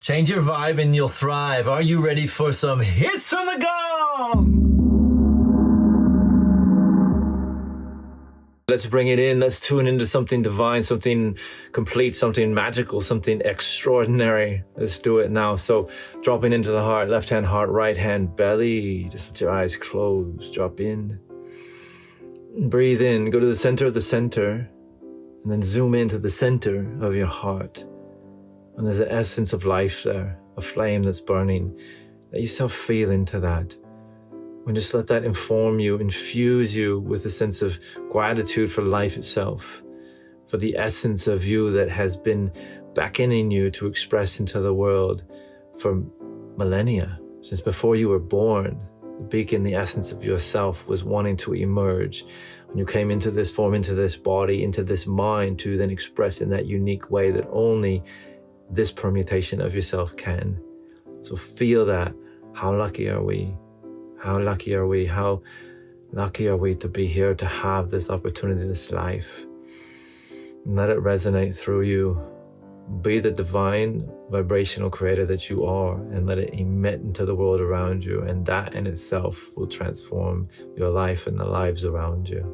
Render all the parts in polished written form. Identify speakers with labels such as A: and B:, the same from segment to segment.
A: Change your vibe and you'll thrive. Are you ready for some hits from the Gong? Let's bring it in. Let's tune into something divine, something complete, something magical, something extraordinary. Let's do it now. So dropping into the heart, left hand heart, right hand belly. Just let your eyes close. Drop in. Breathe in. Go to the center of the center. And then zoom into the center of your heart. And there's an essence of life there, a flame that's burning. Let yourself feel into that. And just let that inform you, infuse you with a sense of gratitude for life itself, for the essence of you that has been beckoning you to express into the world for millennia. Since before you were born, the beacon, the essence of yourself was wanting to emerge. When you came into this form, into this body, into this mind, to then express in that unique way that only this permutation of yourself can. So feel that. How lucky are we? How lucky are we? How lucky are we to be here, to have this opportunity, this life? And let it resonate through you. Be the divine vibrational creator that you are, and let it emit into the world around you. And that in itself will transform your life and the lives around you.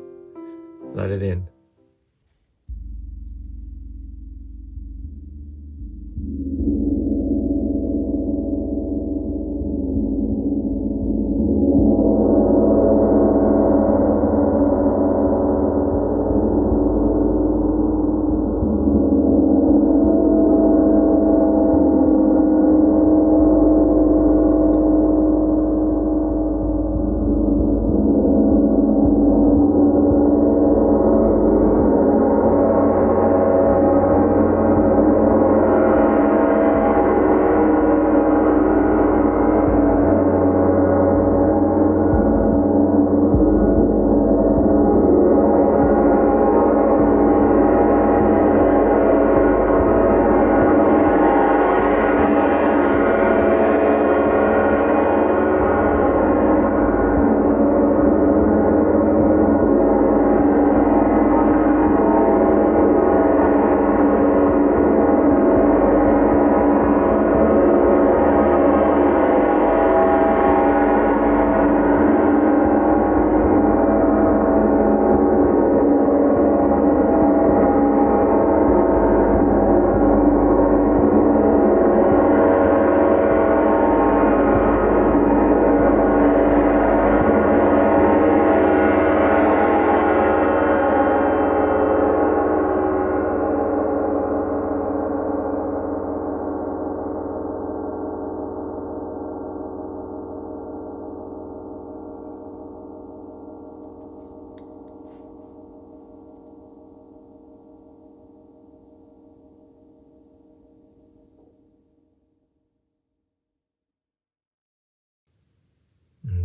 A: Let it in.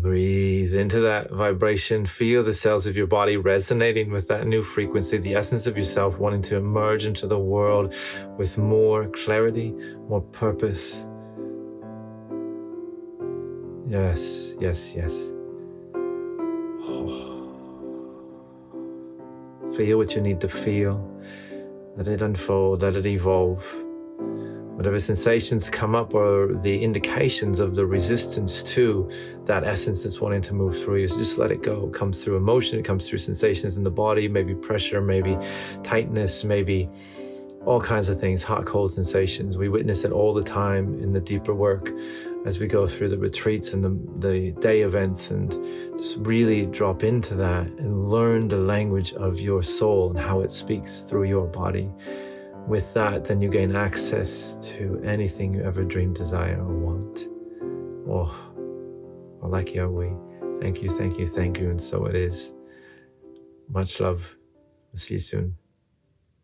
A: Breathe into that vibration. Feel the cells of your body resonating with that new frequency, the essence of yourself wanting to emerge into the world with more clarity, more purpose. Yes, yes, yes. Feel what you need to feel. Let it unfold, let it evolve. Whatever sensations come up are the indications of the resistance to that essence that's wanting to move through you. So just let it go. It comes through emotion, it comes through sensations in the body, maybe pressure, maybe tightness, maybe all kinds of things, hot, cold sensations. We witness it all the time in the deeper work as we go through the retreats and the day events, and just really drop into that and learn the language of your soul and how it speaks through your body. With that, then you gain access to anything you ever dream, desire, or want. Oh, how lucky are we? Thank you, thank you, thank you. And so it is. Much love. See you soon.